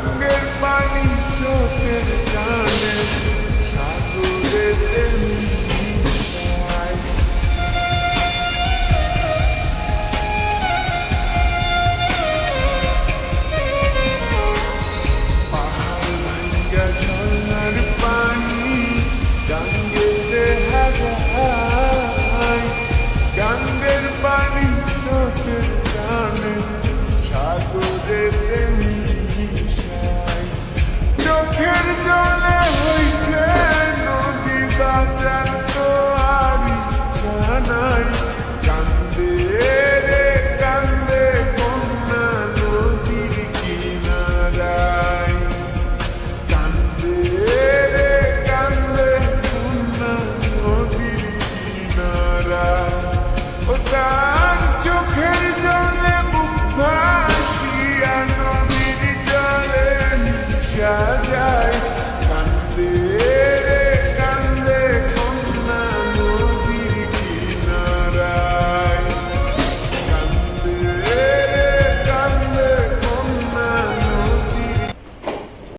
গঙ্গের পানি স্রোতের টানে সাগরেতে মিশায়। পাহাড় ভাঙ্গা ঝর্ণার পানি গঙ্গেতে হারায়, গঙ্গের পানি স্রোতের টানে সাগরেতে মিশায়। চোখের জলে হইছে নদী বাঁচার তো আর ইচ্ছা নাই, কান্দে রে কান্দে কন্যা নদীর কিনারায়, কান্দে রে কান্দে কন্যা নদীর কিনারায়। ও তার চোখের জলে বুক ভাসিয়া নদীর জলে মিশায়।